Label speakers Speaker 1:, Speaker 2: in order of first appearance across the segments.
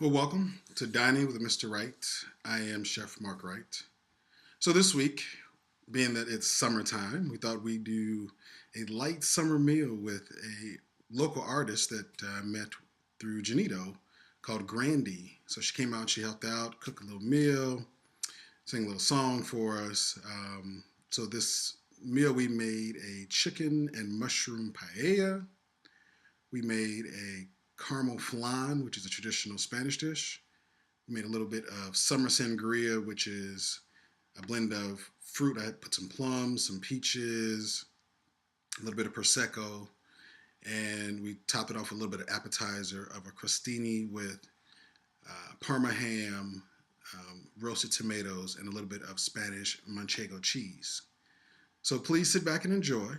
Speaker 1: Well, welcome to Dining with Mr. Wright. I am Chef Mark Wright. So this week, being that it's summertime, we thought we'd do a light summer meal with a local artist that I met through Janito called Grandy. So she came out, she helped out, cooked a little meal, sang a little song for us. So this meal, we made a chicken and mushroom paella. We made a caramel flan, which is a traditional Spanish dish. We made a little bit of summer sangria, which is a blend of fruit. I put some plums, some peaches, a little bit of prosecco, and we topped it off with a little bit of appetizer of a crostini with parma ham, roasted tomatoes, and a little bit of Spanish manchego cheese. So please sit back and enjoy.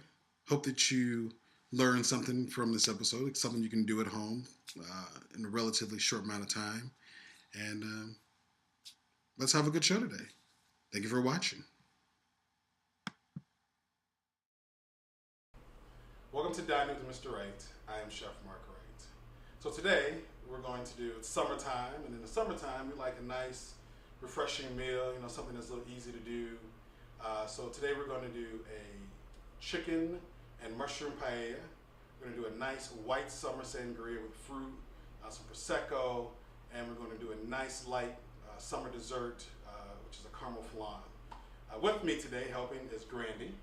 Speaker 1: Hope that you learn something from this episode. It's something you can do at home in a relatively short amount of time. And let's have a good show today. Thank you for watching. Welcome to Dining with Mr. Wright. I am Chef Mark Wright. So today we're going to do, it's summertime, and in the summertime we like a nice, refreshing meal, something that's a little easy to do. So today we're going to do a chicken and mushroom paella. We're going to do a nice white summer sangria with fruit, some prosecco, and we're going to do a nice light summer dessert, which is a caramel flan. With me today helping is Grandy.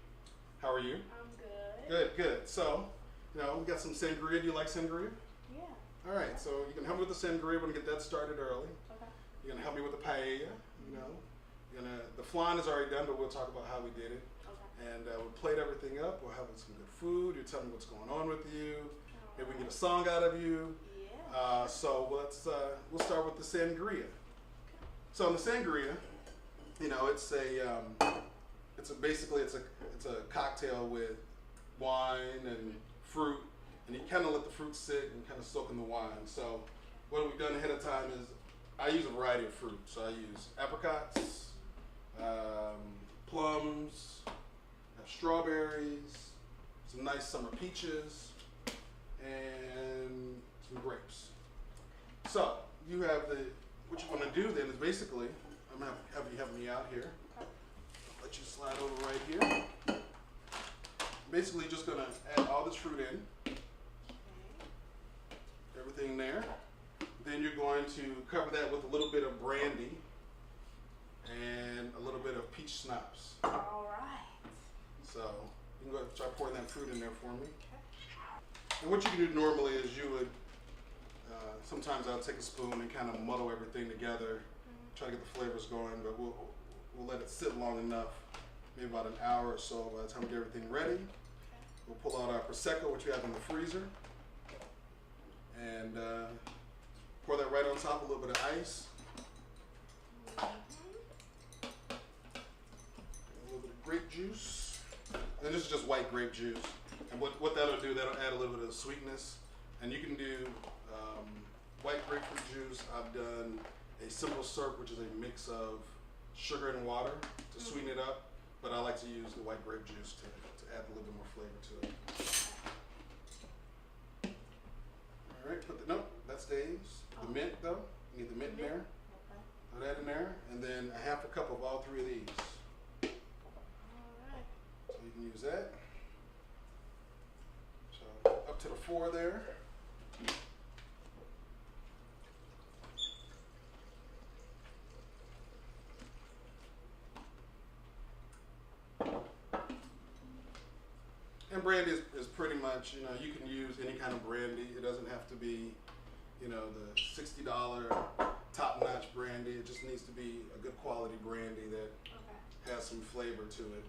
Speaker 1: How are you?
Speaker 2: I'm good.
Speaker 1: Good. So, we got some sangria. Do you like sangria?
Speaker 2: Yeah.
Speaker 1: All right. So you can help me with the sangria. We're going to get that started early.
Speaker 2: Okay.
Speaker 1: You're going to help me with the paella. The flan is already done, but we'll talk about how we did it.
Speaker 2: Okay.
Speaker 1: And we'll plate everything up. We'll have some good food. You tell me what's going on with you. Maybe we can get a song out of you.
Speaker 2: Yeah.
Speaker 1: So we'll start with the sangria. So in the sangria, it's a cocktail with wine and fruit, and you kind of let the fruit sit and kind of soak in the wine. So what we've done ahead of time is I use a variety of fruit. So I use apricots, plums, strawberries, some nice summer peaches, and some grapes. So you have what you want to do then is basically, I'm going to have you help me out here. I'll let you slide over right here. Basically just going to add all this fruit in. Everything there. Then you're going to cover that with a little bit of brandy and a little bit of peach schnapps.
Speaker 2: All right.
Speaker 1: So you can go ahead and start pouring that fruit in there for me. And what you can do normally is you would, sometimes I'll take a spoon and kind of muddle everything together, try to get the flavors going, but we'll let it sit long enough, maybe about an hour or so. By the time we get everything ready, we'll pull out our prosecco, which we have in the freezer, and pour that right on top, a little bit of ice, a little bit of grape juice, and this is just white grape juice. And what that'll do, that'll add a little bit of sweetness. And you can do white grapefruit juice. I've done a simple syrup, which is a mix of sugar and water to sweeten it up. But I like to use the white grape juice to add a little bit more flavor to it. All right, that stays. The mint though, you need the mint in there.
Speaker 2: Okay.
Speaker 1: Put that in there, and then a half a cup of all three of these.
Speaker 2: All right.
Speaker 1: So you can use that. So up to the 4 there. And brandy is pretty much, you can use any kind of brandy. It doesn't have to be, the $60 top-notch brandy. It just needs to be a good quality brandy that has some flavor to it.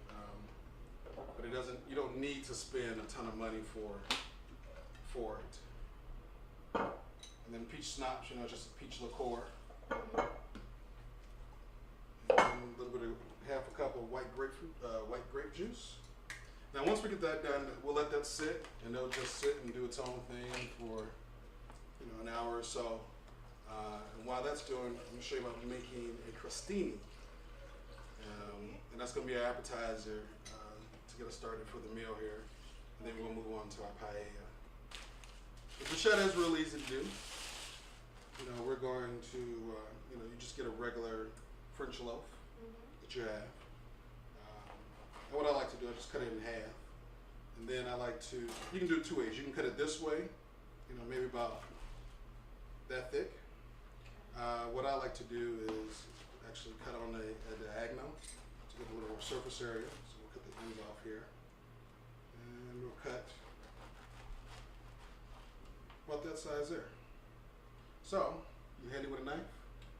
Speaker 1: But you don't need to spend a ton of money for it. And then peach schnapps, just a peach liqueur. And a little bit of half a cup of white grape juice. Now once we get that done, we'll let that sit, and it'll just sit and do its own thing for an hour or so. And while that's doing, I'm going to show you about making a crostini. And that's going to be our appetizer to get us started for the meal here. And then we'll move on to our paella. The bruschetta is real easy to do. we're going to, you just get a regular French loaf that you have. And what I like to do, I just cut it in half. And then I like to, you can do it two ways. You can cut it this way, maybe about that thick. What I like to do is actually cut on a diagonal to get a little more surface area. So we'll cut the ends off here. And we'll cut about that size there. So, you handy with a knife?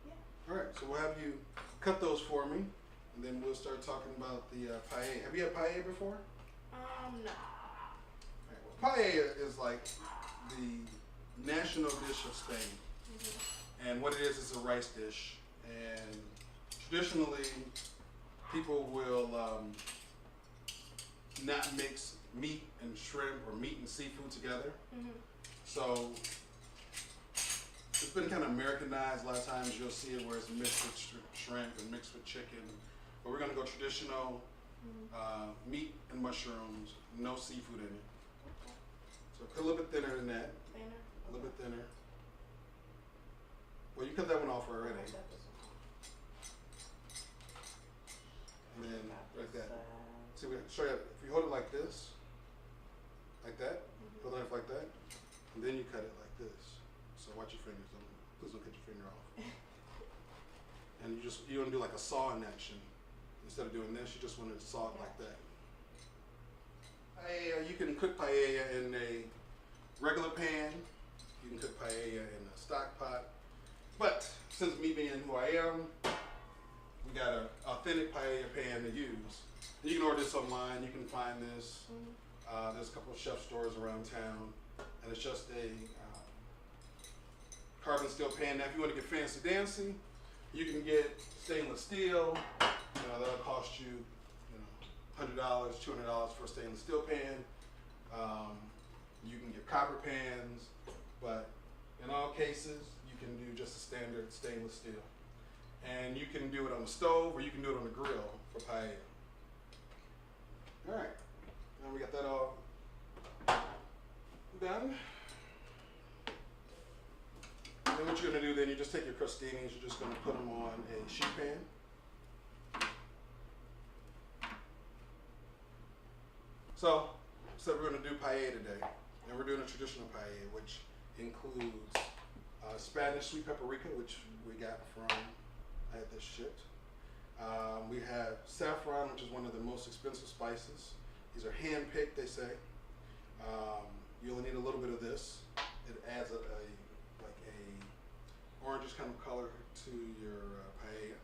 Speaker 2: Yeah.
Speaker 1: All right, so we'll have you cut those for me, and then we'll start talking about the paella. Have you had paella before?
Speaker 2: No.
Speaker 1: All right, well, paella is like the national dish of Spain. And what it is a rice dish. And traditionally, people will not mix meat and shrimp or meat and seafood together. So it's been kind of Americanized. A lot of times you'll see it where it's mixed with shrimp and mixed with chicken. But we're going to go traditional meat and mushrooms, no seafood in it. So cut a little bit thinner than that.
Speaker 2: Thinner?
Speaker 1: A little bit thinner. Well, you cut that one off already. And then like that. See, we show you, if you hold it like this, like that, hold the knife like that, and then you cut it like this. So watch your fingers, please don't cut your finger off. And you want to do like a sawing action. Instead of doing this, you just want to saw it like that. Paella, you can cook paella in a regular pan. You can cook paella in a stock pot. But since me being who I am, we got an authentic paella pan to use. You can order this online. You can find this. There's a couple of chef stores around town, and it's just a carbon steel pan. Now, if you want to get fancy dancy, you can get stainless steel. That'll cost you, $100, $200 for a stainless steel pan. You can get copper pans, but in all cases, you can do just a standard stainless steel. And you can do it on the stove, or you can do it on the grill for paella. All right, now we got that all done. And then what you're gonna do then, you just take your crostinis, you're just gonna put them on a sheet pan. So we're gonna do paella today, and we're doing a traditional paella, which includes Spanish sweet paprika, which we got from, I had this shipped. We have saffron, which is one of the most expensive spices. These are hand-picked, they say. You'll need a little bit of this. It adds like a orangish kind of color to your paella.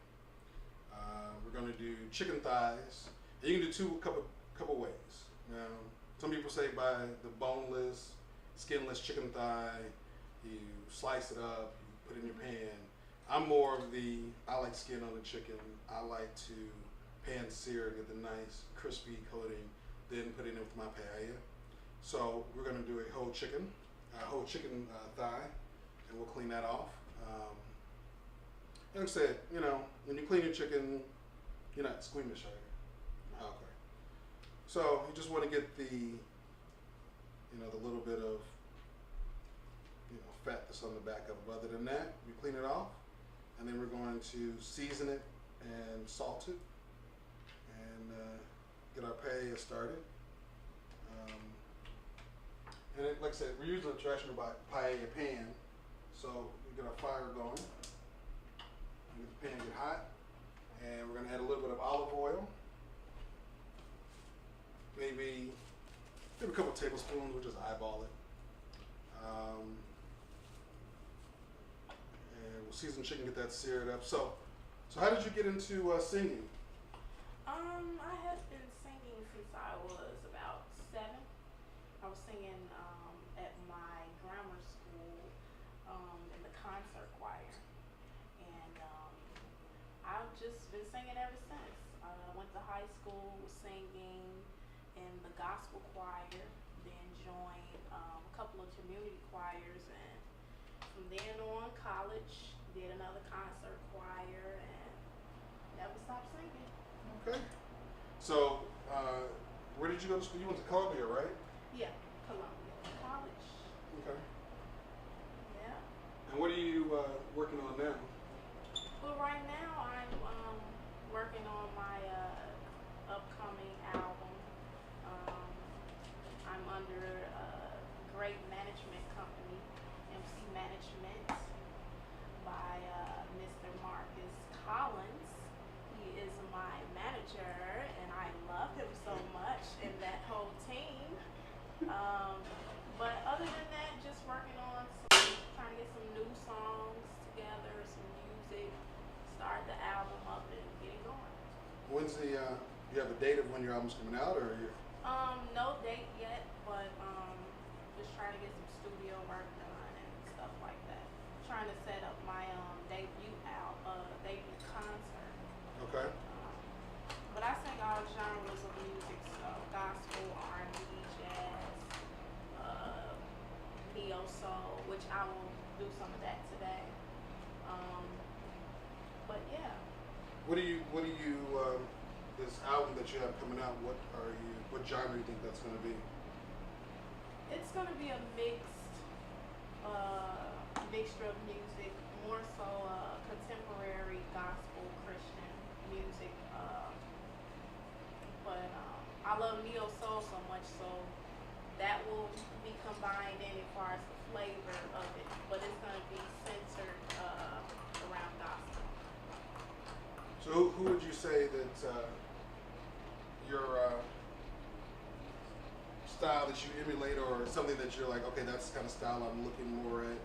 Speaker 1: We're going to do chicken thighs. And you can do couple ways. Now, some people say buy the boneless, skinless chicken thigh. You slice it up, you put it in your pan. I'm more of I like skin on the chicken. I like to pan sear, get the nice crispy coating, then put it in with my paella. So we're gonna do a whole chicken thigh, and we'll clean that off. And like I said, when you clean your chicken, you're not squeamish, are you? Okay. So you just want to get the little bit of, fat that's on the back of it. Other than that, you clean it off, and then we're going to season it and salt it, and get our paella started. And like I said, we're using a traditional paella pan, so we get our fire going, and get the pan get hot, and we're going to add a little bit of olive oil, maybe a couple tablespoons. We'll just eyeball it. And we'll season chicken, get that seared up. So how did you get into singing?
Speaker 2: I have been singing since I was about 7. I was singing at my grammar school in the concert choir, and I've just been singing ever since. I went to high school singing in the gospel choir, then joined a couple of community choirs, and from then on, college, did another concert choir, and never stopped singing.
Speaker 1: Okay. So, where did you go to school? You went to Columbia, right?
Speaker 2: Yeah, Columbia College.
Speaker 1: Okay.
Speaker 2: Yeah.
Speaker 1: And what do you working on now?
Speaker 2: Well, right now I'm working on my upcoming album. Um, I'm under a great management company, MC Management, by Mr. Marcus Collins. He is my manager, and I love him so much and that whole team. Um, but other than that, just working on trying to get some new songs together, some music, start the album up and get it going.
Speaker 1: When's the, you have a date of when your album's coming out, or you?
Speaker 2: No date yet, but just trying to get some studio work done and stuff like that. Trying to set up my debut concert.
Speaker 1: Okay.
Speaker 2: But I sing all genres of music, so gospel, R&B, jazz, neo soul, which I will do some of that today. Um, but yeah,
Speaker 1: this album that you have coming out, what genre do you think that's going to be?
Speaker 2: it's gonna be a mixture of music, more so contemporary gospel Christian music. But I love neo soul so much, so that will be combined in as far as the flavor of it. But it's gonna be centered around gospel.
Speaker 1: So who would you say that your style that you emulate, or something that you're like, okay, that's the kind of style I'm looking more at?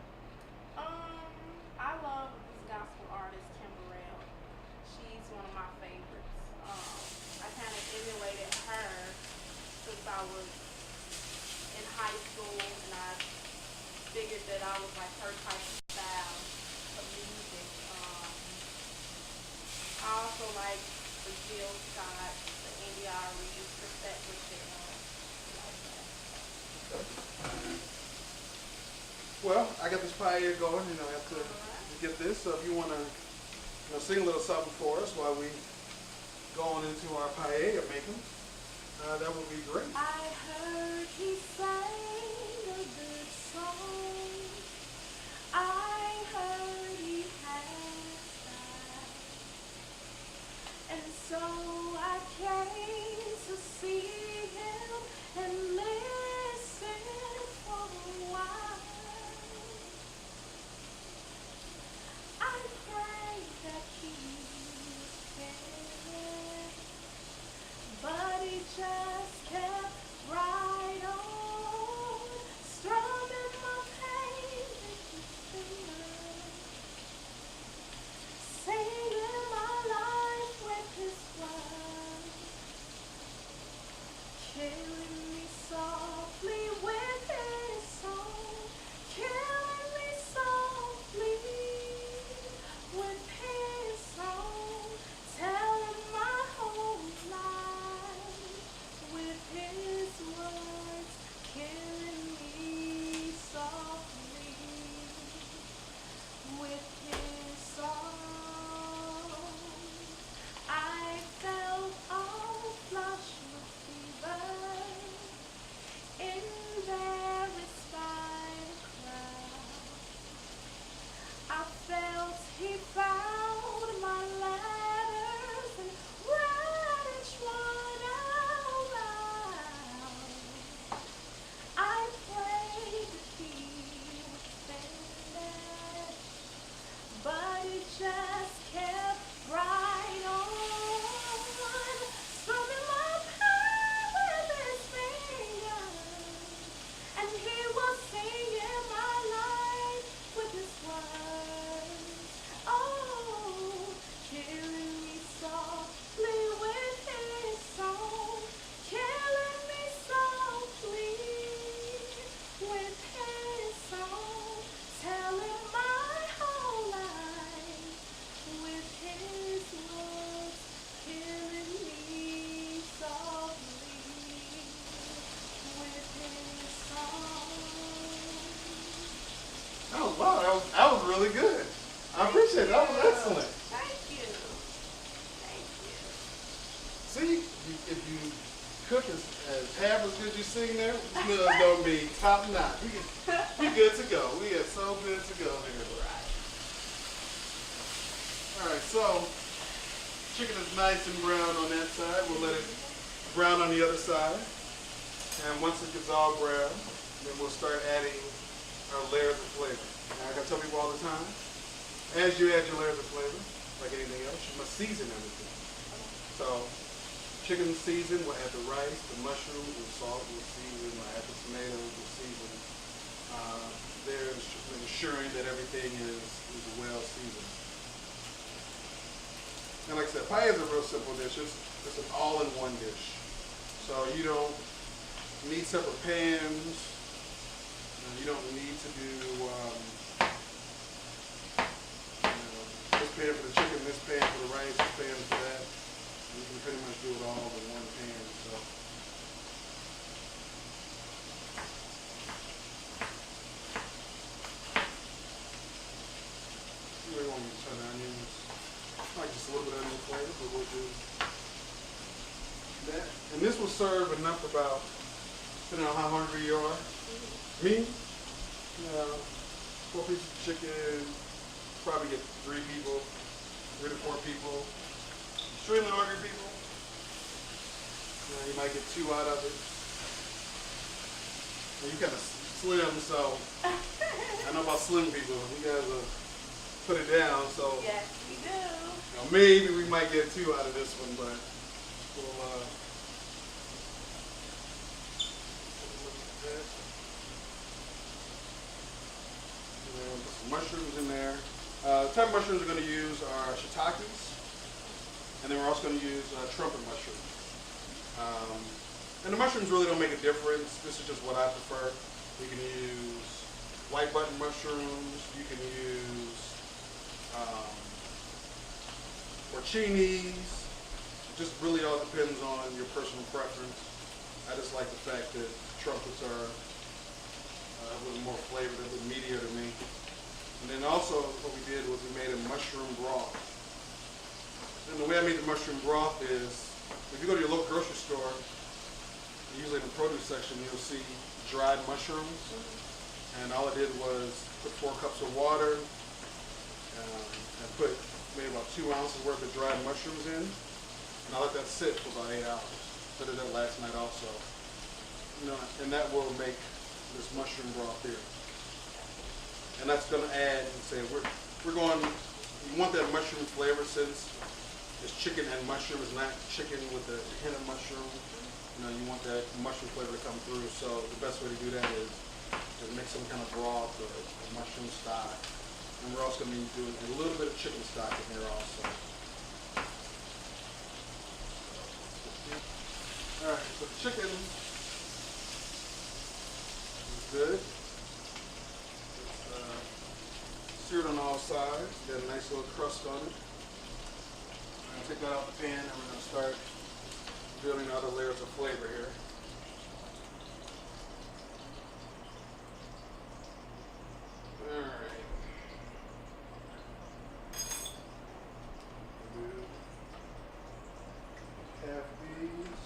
Speaker 2: I love this gospel artist, Kimberell. She's one of my favorites. I kind of emulated her since I was in high school, and I figured that I was like her type of style of music. I also like the Jill Scott, the India Reed, Chrisette Michelle, like that.
Speaker 1: Well, I got this pie here going, after
Speaker 2: Alright.
Speaker 1: we get this. So if you want to, sing a little something for us while we go on into our paella making, that would be great.
Speaker 2: I heard he sang a good song. I heard he had style. And so I came to see him and listen for a while. I pray that he was there, but he just kept right on, strumming my pain with his fingers, singing my life with his words, killing me softly with his song, killing me softly with his song, telling my whole life with his words, killing me softly with his song. I felt all flush with fever in very spite crowd. I felt he found my letters and read each one out loud. I prayed that he would finish, but he just kept right on, strumming my pain with his fingers, and he was singing my life with his words. Oh, killing me softly with his song, killing me softly with his song, telling my whole life with his words, killing me softly with his song.
Speaker 1: Oh wow, that was really good. I appreciate it. That was excellent.
Speaker 2: Thank you. Thank you.
Speaker 1: See, if you cook as half as good as you sing there, this meal is gonna be top notch. We good to go. We are so good to go here.
Speaker 2: Right.
Speaker 1: So chicken is nice and brown on that side. We'll let it brown on the other side. And once it gets all brown, then we'll start adding our layers of flavor. Now, like I tell people all the time, as you add your layers of flavor, like anything else, you must season everything. So chicken season, we'll add the rice, the mushrooms, the salt, we'll season, we'll add the tomatoes, we'll season. There's ensuring that everything is well seasoned. And like I said, pie is a real simple dish. It's an all-in-one dish. So you don't need separate pans. You don't need to do this pan for the chicken, this pan for the rice, this pan for that. You can pretty much do it all in one pan. So. You really want me to turn the onions. I like just a little bit of onion flavor, but we'll do that. And this will serve enough about, depending on how hungry you are. Me, 4 pieces of chicken, probably get 3 people, 3 to 4 people. Extremely hungry people, you might get 2 out of it. And you kind of slim, so I know about slim people. You guys put it down, so
Speaker 2: Yes, we do.
Speaker 1: Maybe we might get 2 out of this one, but we'll look at that. Put some mushrooms in there. The type of mushrooms we're going to use are shiitakes, and then we're also going to use trumpet mushrooms. And the mushrooms really don't make a difference. This is just what I prefer. You can use white button mushrooms. You can use porcinis. It just really all depends on your personal preference. I just like the fact that trumpets are a little more flavored, a little meatier to me. And then also what we did was we made a mushroom broth. And the way I made the mushroom broth is, if you go to your local grocery store, usually in the produce section, you'll see dried mushrooms. And all I did was put 4 cups of water and put maybe about 2 ounces worth of dried mushrooms in. And I let that sit for about 8 hours. So I did that last night also. And that will make this mushroom broth here. And that's going to add, we're going, you want that mushroom flavor since it's chicken and mushroom. It's not chicken with a hint of mushroom. You want that mushroom flavor to come through. So the best way to do that is to make some kind of broth or a mushroom stock. And we're also going to be doing a little bit of chicken stock in here also. All right, so the chicken is good. It's seared on all sides. Got a nice little crust on it. I'm going to take that out the pan and we're going to start building other layers of flavor here. Alright. Half these.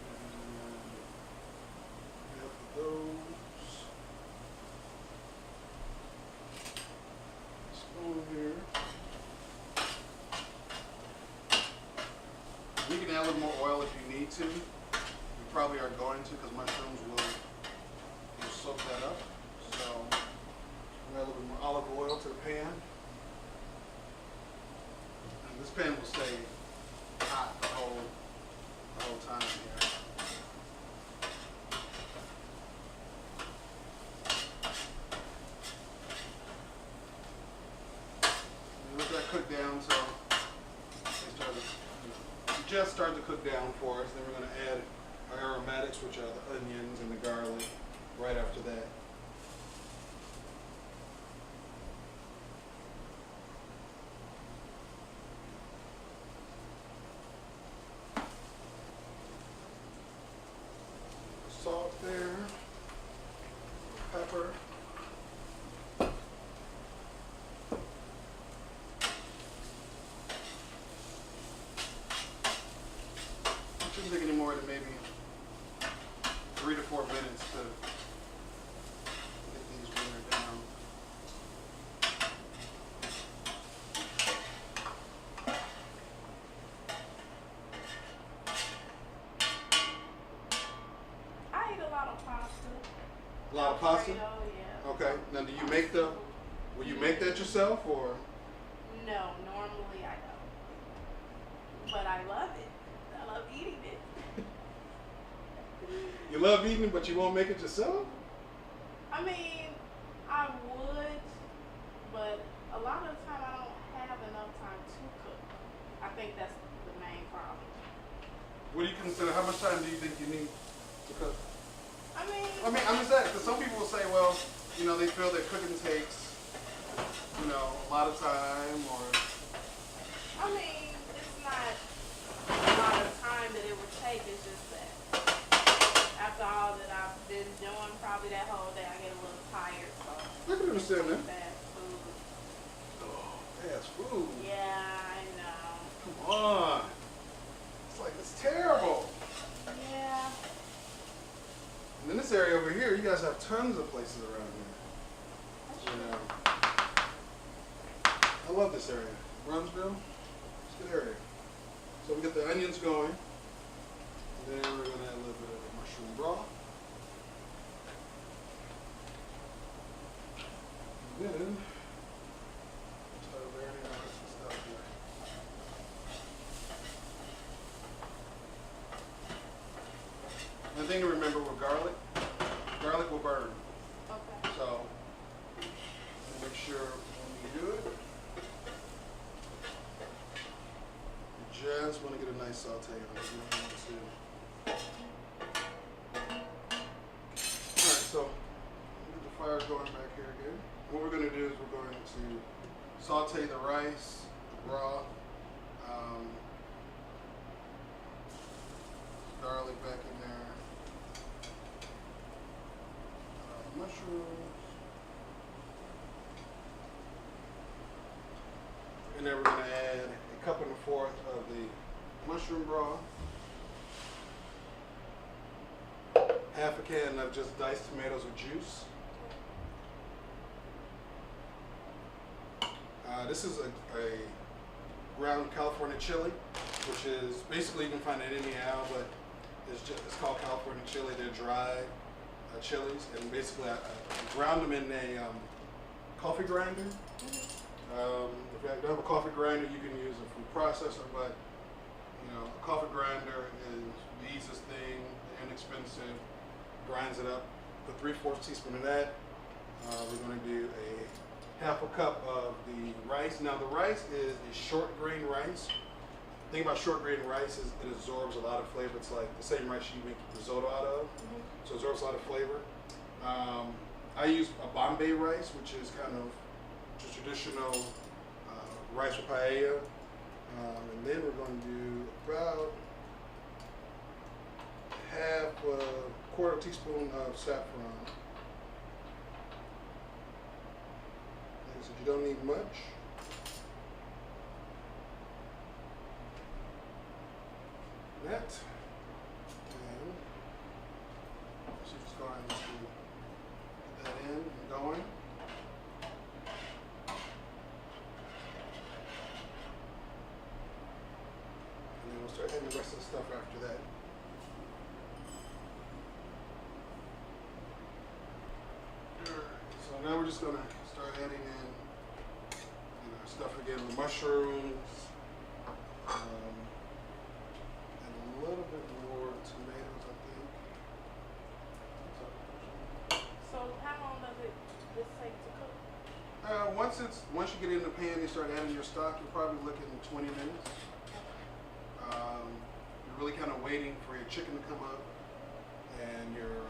Speaker 1: And half of those. Spoon here. You can add a little more oil if you need to. You probably are going to because mushrooms will soak that up. So add a little bit more olive oil to the pan. And this pan will stay hot the whole time here. And let that cook down so just start to cook down for us. Then we're going to add our aromatics, which are the onions and the garlic, right after that. Salt there, pepper. Shouldn't take any more than maybe 3 to 4 minutes to get these A lot of pasta?
Speaker 2: Alfredo, yeah.
Speaker 1: Okay. Now, do you make the?
Speaker 2: Seafood.
Speaker 1: Will you make that yourself or?
Speaker 2: No, normally I don't. But I love it. I love eating it.
Speaker 1: You love eating it, but you won't make it yourself?
Speaker 2: I mean, I would, but a lot of the time I don't have enough time to cook. I think that's the main problem.
Speaker 1: What do you consider? How much time do you think you need to cook?
Speaker 2: I mean,
Speaker 1: I'm just saying because some people will say, well, they feel that cooking takes, a lot of time or.
Speaker 2: it's not a lot of time that it would take. It's just that after all that I've been doing, probably that whole day, I get a little tired. So
Speaker 1: I can understand that.
Speaker 2: fast food.
Speaker 1: Oh, fast food.
Speaker 2: Yeah, I know.
Speaker 1: Come on. It's like it's terrible.
Speaker 2: Yeah,
Speaker 1: And in this area over here, you guys have tons of places around here.
Speaker 2: that's
Speaker 1: You
Speaker 2: true.
Speaker 1: know. I love this area. Brunsville, it's a good area. So we get the onions going. Then we're gonna add a little bit of mushroom broth. And then start layering on some stuff here. The thing to remember with garlic will burn.
Speaker 2: Okay.
Speaker 1: So make sure when you do it, you just want to get a nice saute on it. You don't want to. Alright, so get the fire going back here again. What we're going to do is we're going to saute the rice, the broth, garlic back in there, mushrooms, and then we're going to add a cup and a fourth of the mushroom broth, half a can of just diced tomatoes with juice. This is a ground California chili, which is basically you can find it anyhow, but it's called California chili. They're dry chilies, and basically I ground them in a coffee grinder. If you don't have a coffee grinder, you can use a food processor, but a coffee grinder is the easiest thing, inexpensive, grinds it up. Put 3/4 teaspoon of that. We're going to do a half a cup of the rice. Now the rice is a short grain rice. The thing about short grain rice is it absorbs a lot of flavor. It's like the same rice you make risotto out of, so it absorbs a lot of flavor. I use a Bombay rice, which is kind of just traditional rice with paella. And then we're going to do about quarter teaspoon of saffron. Like I said, you don't need much. That. And so just go ahead and get that in and going. And then we'll start adding the rest of the stuff after that. So now we're just gonna start adding in, stuff again, the mushrooms, and a little bit more tomatoes, I think.
Speaker 2: So how long does this take to cook?
Speaker 1: Once you get it in the pan, you start adding your stock. You're probably looking at 20 minutes. You're really kind of waiting for your chicken to come up and your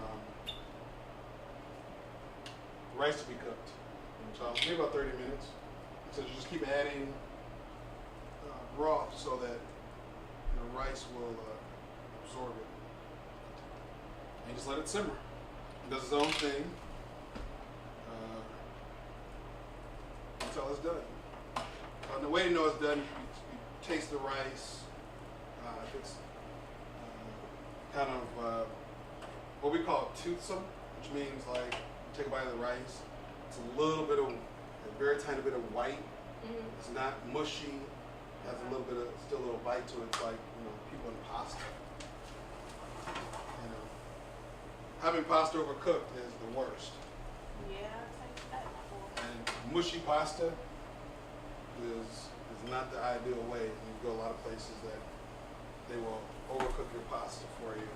Speaker 1: rice to be cooked. So maybe about 30 minutes. So you just keep adding broth so that your rice will absorb it. And just let it simmer. It does its own thing until it's done. And the way you know it's done, you taste the rice. If it's kind of what we call toothsome, which means like you take a bite of the rice, it's a little bit of, a very tiny bit of white. It's not mushy. It has a little bit of, still a little bite to it. It's like people in pasta. How having pasta overcooked is the worst.
Speaker 2: Yeah, I taste that before.
Speaker 1: And mushy pasta is not the ideal way. And you go a lot of places that they will overcook your pasta for you.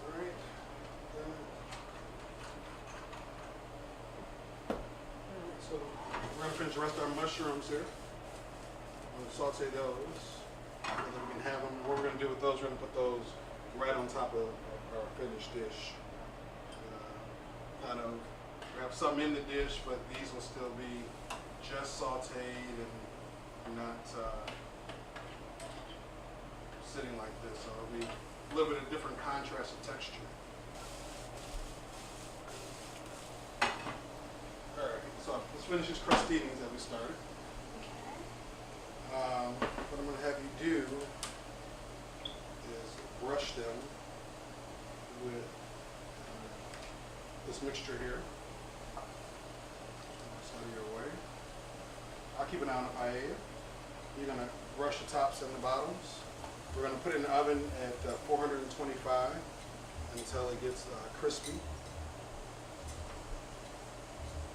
Speaker 1: All right. So we're gonna finish the rest of our mushrooms here. We're gonna saute those. And then we can have them. What we're gonna do with those? We're gonna put those right on top of our finished dish. Kind of have some in the dish, but these will still be just sauteed and not sitting like this. So it'll be a little bit of different contrast of texture. All right, so let's finish these crostinis that we started. What I'm going to have you do is brush them with this mixture here. Out of your way. I'll keep an eye on the paella. You're going to brush the tops and the bottoms. We're going to put it in the oven at 425 until it gets crispy.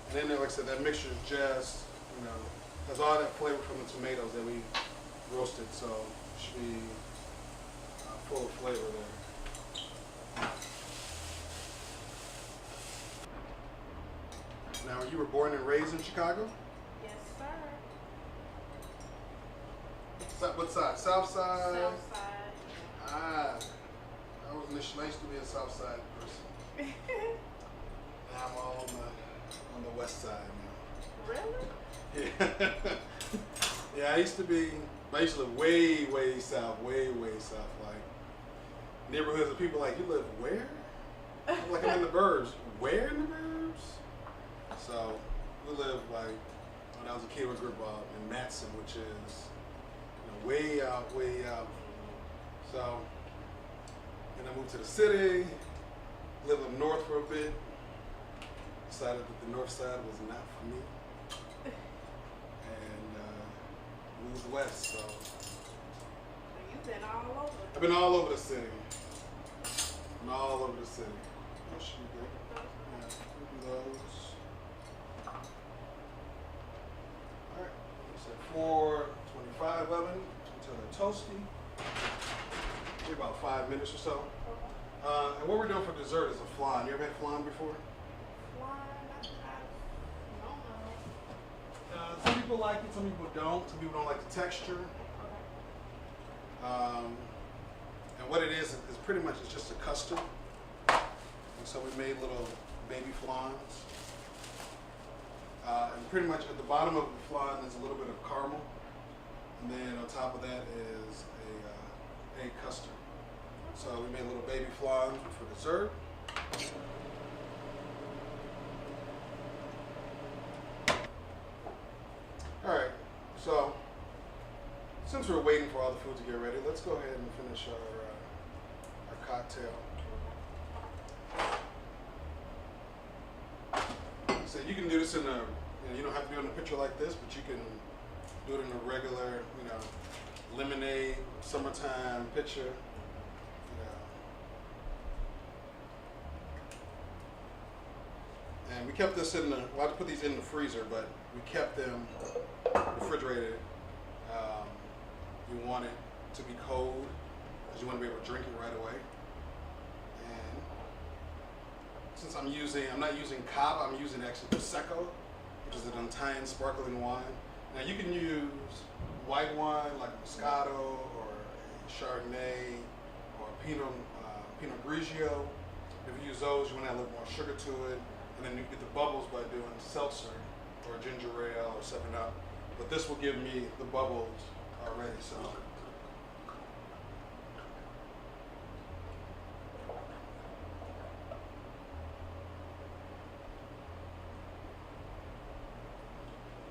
Speaker 1: And then, like I said, that mixture is just, has all that flavor from the tomatoes that we roasted, so it should be full of flavor there. Now, you were born and raised in Chicago?
Speaker 2: Yes, sir.
Speaker 1: What side? South side?
Speaker 2: South side.
Speaker 1: Ah, I used to be a South Side person. Now I'm all on the West Side now.
Speaker 2: Really?
Speaker 1: Yeah. Yeah, I used to live way, way south, like neighborhoods of people like, you live where? Like I'm in the burbs. Where in the burbs? So we lived like, when I was a kid, we grew up in Matson, which is way out, way out. So then I moved to the city, lived up north for a bit, decided that the north side was not for me, and moved west. So
Speaker 2: You've been all over.
Speaker 1: I've been all over the city. I'm all over the city. What should we do? Yeah, we'll do those. All right, so 425 oven until they're toasty. Maybe about 5 minutes or so. And what we're doing for dessert is a flan. You ever had flan before?
Speaker 2: Flan? I don't know.
Speaker 1: Some people like it, some people don't. Some people don't like the texture. And what it is pretty much it's just a custard. And so we made little baby flans. And pretty much at the bottom of the flan is a little bit of caramel. And then on top of that is a egg custard. So we made little baby flans for dessert. All right, so since we're waiting for all the food to get ready, let's go ahead and finish our cocktail. So you can do this in a, you don't have to do it in a picture like this, but you can do it in a regular, lemonade, summertime pitcher. And we kept this in the, well, I had to put these in the freezer, but we kept them refrigerated. You want it to be cold because you want to be able to drink it right away. And since I'm not using Cava, I'm using actually Prosecco, which is an Italian sparkling wine. Now you can use white wine like Moscato or Chardonnay or Pinot Grigio. If you use those, you want to add a little more sugar to it. And then you get the bubbles by doing seltzer or ginger ale or 7-Up. But this will give me the bubbles already. So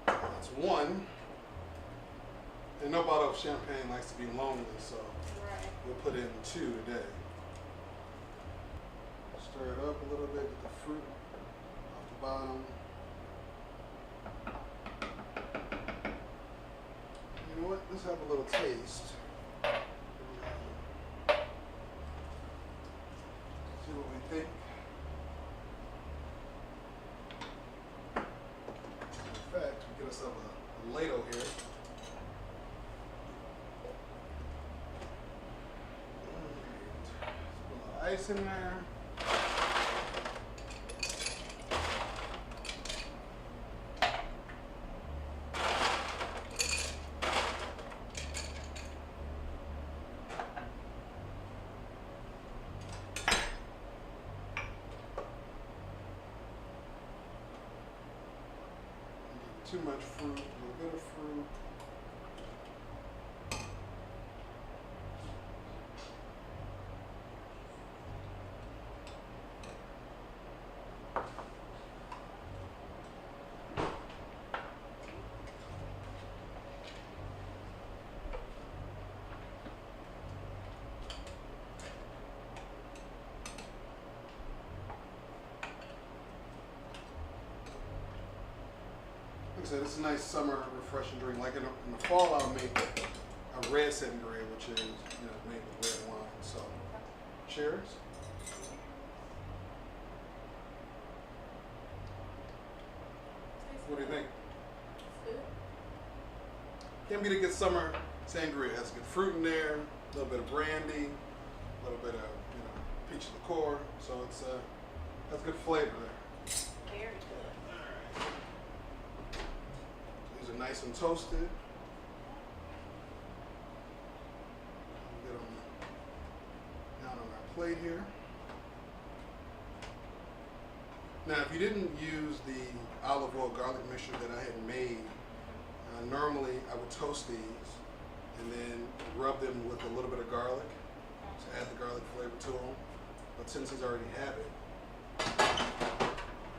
Speaker 1: that's one. And no bottle of champagne likes to be lonely, so we'll put in 2 today. Stir it up a little bit, get the fruit off the bottom. You know what? Let's have a little taste. nice in there. Too much fruit, a little bit of fruit. Like I said, it's a nice summer refreshing drink. Like in the fall, I'll make a red sangria, which is made with red wine. So, cheers. What do you think?
Speaker 2: It's good.
Speaker 1: Can't beat a good summer sangria. It has good fruit in there, a little bit of brandy, a little bit of peach liqueur. So it's has good flavor there.
Speaker 2: Very good.
Speaker 1: All right. These are nice and toasted. Get them down on our plate here. Now, if you didn't use the olive oil garlic mixture that I had made, normally I would toast these and then rub them with a little bit of garlic to add the garlic flavor to them. But since these already have it, I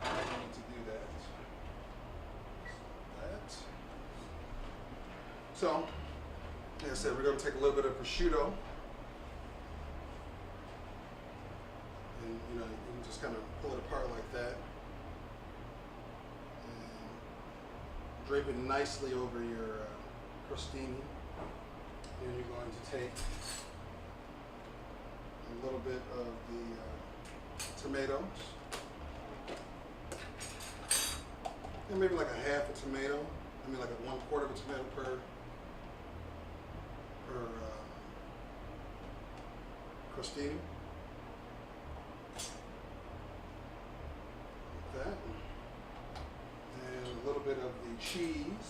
Speaker 1: don't need to do that. So, like I said, we're going to take a little bit of prosciutto. And you can just kind of pull it apart like that. And drape it nicely over your crostini. Then you're going to take a little bit of the tomatoes. And maybe like a half a tomato. I mean like a 1/4 of a tomato per crostini. Like that. And a little bit of the cheese.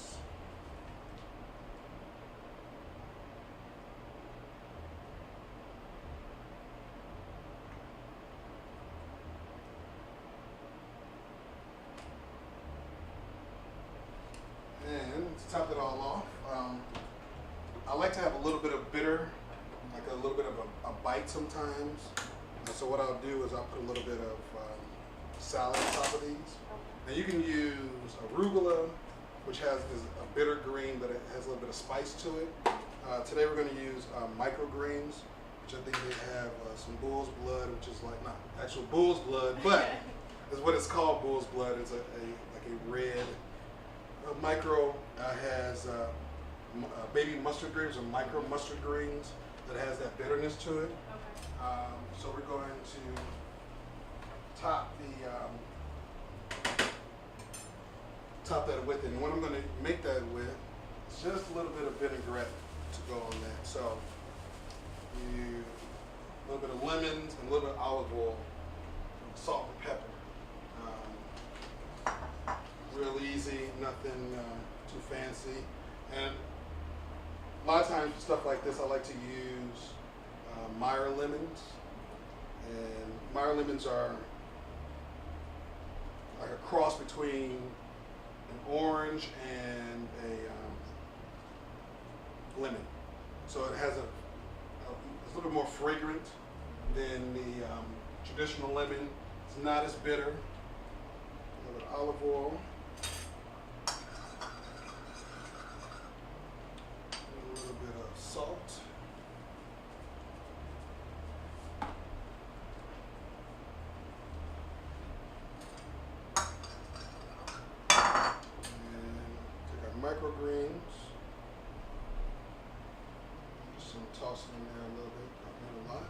Speaker 1: And to top it all off, I like to have a little bit of bitter, like a little bit of a bite sometimes. So what I'll do is I'll put a little bit of salad on top of these. Now you can use arugula, which is a bitter green, but it has a little bit of spice to it. Today we're going to use microgreens, which I think they have some bull's blood, which is like not actual bull's blood, but is what it's called, bull's blood. It's like a red micro has baby mustard greens or micro mustard greens that has that bitterness to it.
Speaker 2: Okay.
Speaker 1: So we're going to top that with it. And what I'm going to make that with is just a little bit of vinaigrette to go on that. So a little bit of lemons and a little bit of olive oil, salt and pepper. Real easy, nothing too fancy. And a lot of times for stuff like this, I like to use Meyer lemons. And Meyer lemons are like a cross between an orange and a lemon. So it has it's a little bit more fragrant than the traditional lemon. It's not as bitter. A little bit of olive oil. A little bit of salt. Microgreens. Just some tossing in there a little bit, not a lot.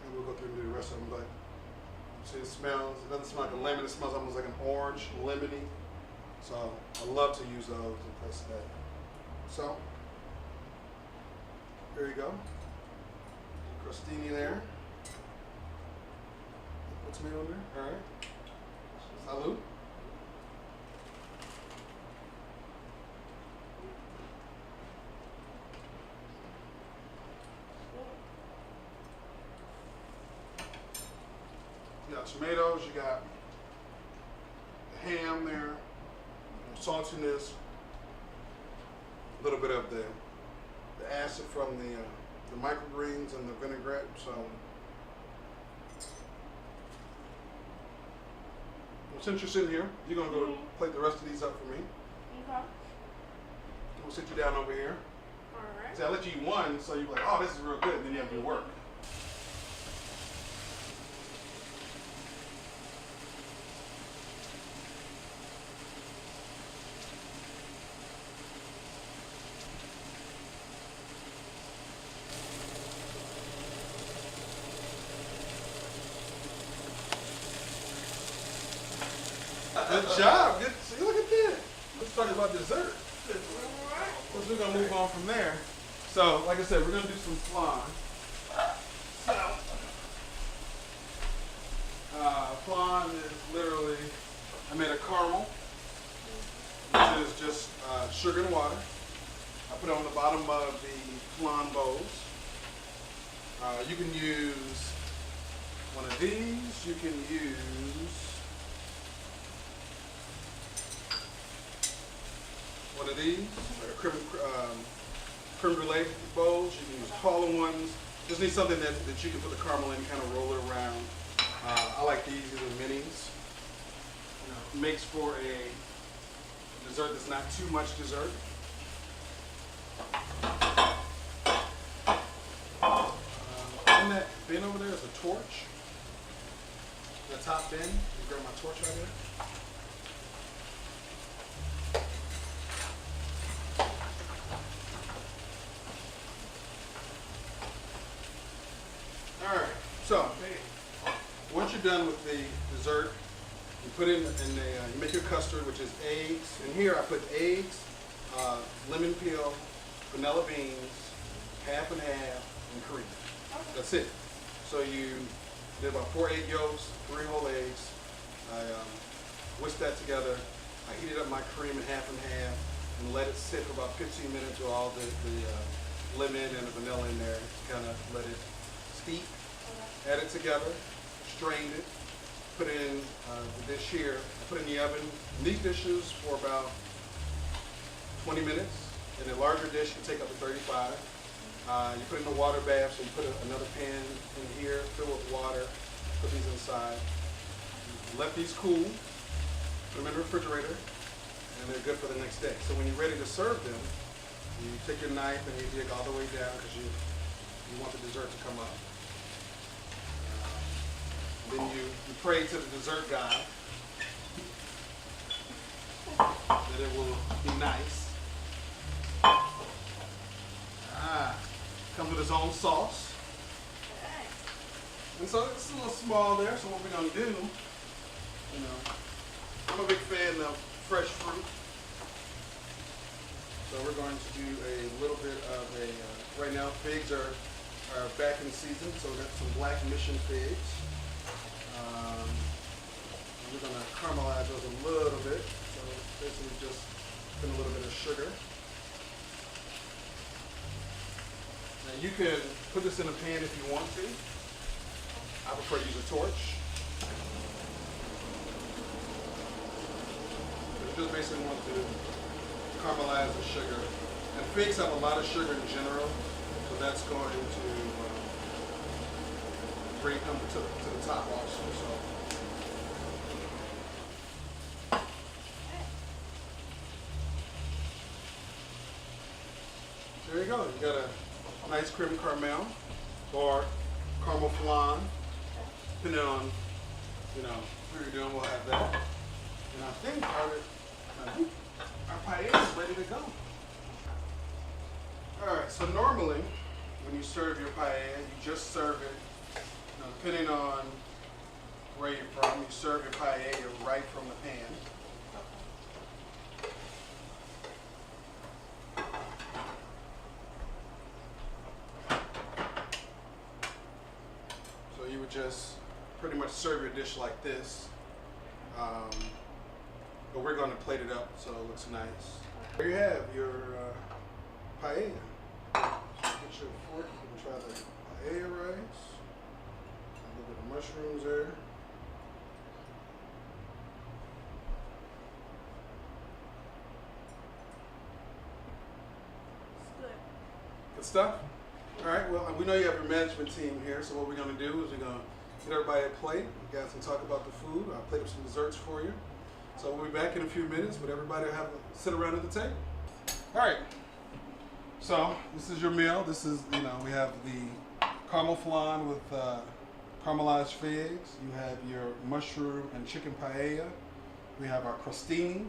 Speaker 1: And we'll go through and do the rest of them, but See, it smells. It doesn't smell like a lemon. It smells almost like an orange, lemony. So I love to use those in place of that. So there you go. Crostini there. Put tomato in there. All right. Salud. You got tomatoes, you got the ham there, saltiness, a little bit of the acid from the microgreens and the vinaigrette. So since you're sitting here, you're gonna go plate the rest of these up for me.
Speaker 2: Okay.
Speaker 1: We'll sit you down over here.
Speaker 2: All right.
Speaker 1: See, I let you eat one, so you're like, oh, this is real good, and then you have to do work. Good job. Good. See, look at that. Let's talk about dessert. Because we're gonna move on from there. So, like I said, we're gonna do some flan. So, flan is literally, I made a caramel, which is just sugar and water. I put it on the bottom of the flan bowls. You can use one of these. You can use one of these, like a creme brulee bowls. You can use taller ones. Just need something that you can put the caramel in, kind of roll it around. I like these are minis. Makes for a dessert that's not too much dessert. In that bin over there is a torch. The top bin. You grab my torch right there. Alright, so once you're done with the dessert, you put in you make your custard, which is eggs. And here I put eggs, lemon peel, vanilla beans, half and half, and cream. That's it. So you did about 4 egg yolks, 3 whole eggs. I whisked that together. I heated up my cream in half and half and let it sit for about 15 minutes with all the lemon and the vanilla in there. Kind of let it steep. Add it together, strained it, put it in the dish here. I put it in the oven. In these dishes for about 20 minutes. In a larger dish, you take up to 35. You put it in a water bath, so you put another pan in here, fill it with water, put these inside. Let these cool, put them in the refrigerator, and they're good for the next day. So when you're ready to serve them, you take your knife and you dig all the way down because you want the dessert to come up. Then you pray to the dessert god that it will be nice. Comes with its own sauce. And so it's a little small there, so what we're going to do, I'm a big fan of fresh fruit. So we're going to do a little bit of right now figs are back in season, so we've got some black mission figs. We're going to caramelize those a little bit. So basically just put a little bit of sugar. Now you can put this in a pan if you want to. I prefer to use a torch. But you just basically want to caramelize the sugar. And figs have a lot of sugar in general, so that's going to bring them to the top also. So. There you go. You got a nice creme caramel or caramel flan. Depending on, what you're doing, we'll have that. And I think our paella is ready to go. All right. So normally, when you serve your paella, you just serve it, depending on where you're from. You serve your paella right from the pan. So you would just pretty much serve your dish like this. But we're going to plate it up so it looks nice. There you have your paella. So get your fork, you can try the paella rice. A little bit of mushrooms there.
Speaker 2: It's good.
Speaker 1: Good stuff? All right, well, we know you have your management team here, so what we're going to do is we're going to get everybody a plate. You guys can talk about the food. I'll plate up some desserts for you. So we'll be back in a few minutes, but everybody will sit around at the table. All right. So this is your meal. This is, we have the caramel flan with caramelized figs. You have your mushroom and chicken paella. We have our crostini.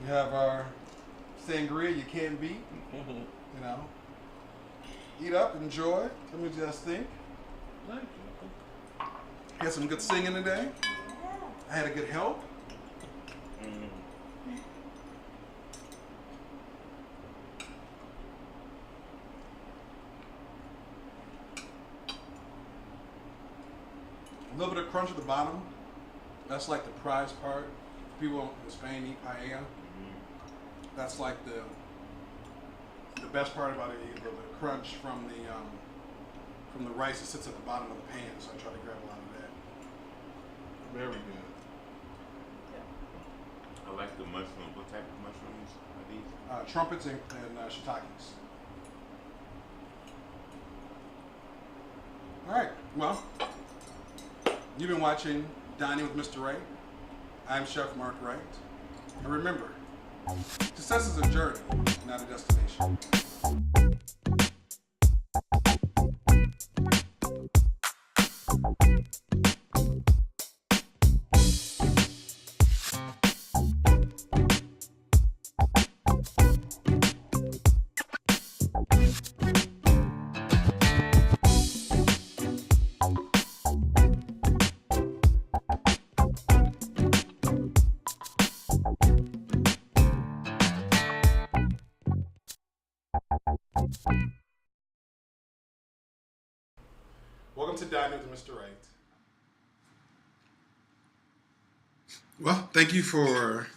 Speaker 1: You have our sangria you can't beat. Eat up, enjoy. Let me just think. Had some good singing today. I had a good help. A little bit of crunch at the bottom. That's like the prize part. People in Spain eat paella. That's like the best part about it is the crunch from the rice that sits at the bottom of the pan. So I try to grab a lot of that. Very good.
Speaker 3: I like the mushrooms. What type of mushrooms are these?
Speaker 1: Trumpets and shiitakes. All right. Well, you've been watching Dining with Mr. Wright. I'm Chef Mark Wright. And remember, success is a journey, not a destination. Welcome to Dining with Mr. Wright. Well, thank you for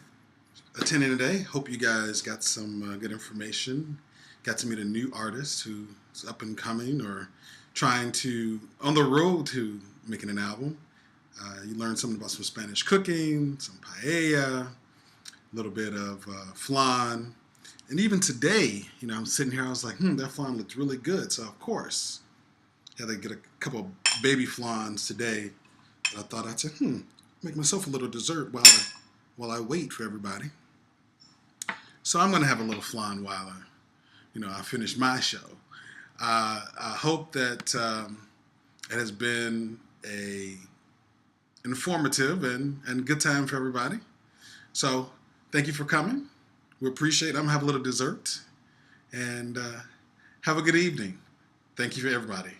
Speaker 1: attending today. Hope you guys got some good information. Got to meet a new artist who's up and coming or trying to, on the road to making an album. You learned something about some Spanish cooking, some paella, a little bit of flan. And even today, I'm sitting here, I was like, that flan looked really good. So, of course, had to get a couple of baby flans today. But I thought I'd say, make myself a little dessert while I wait for everybody. So I'm going to have a little flan while I finish my show. I hope that it has been a informative and good time for everybody. So thank you for coming. We appreciate it. I'm going to have a little dessert. And have a good evening. Thank you for everybody.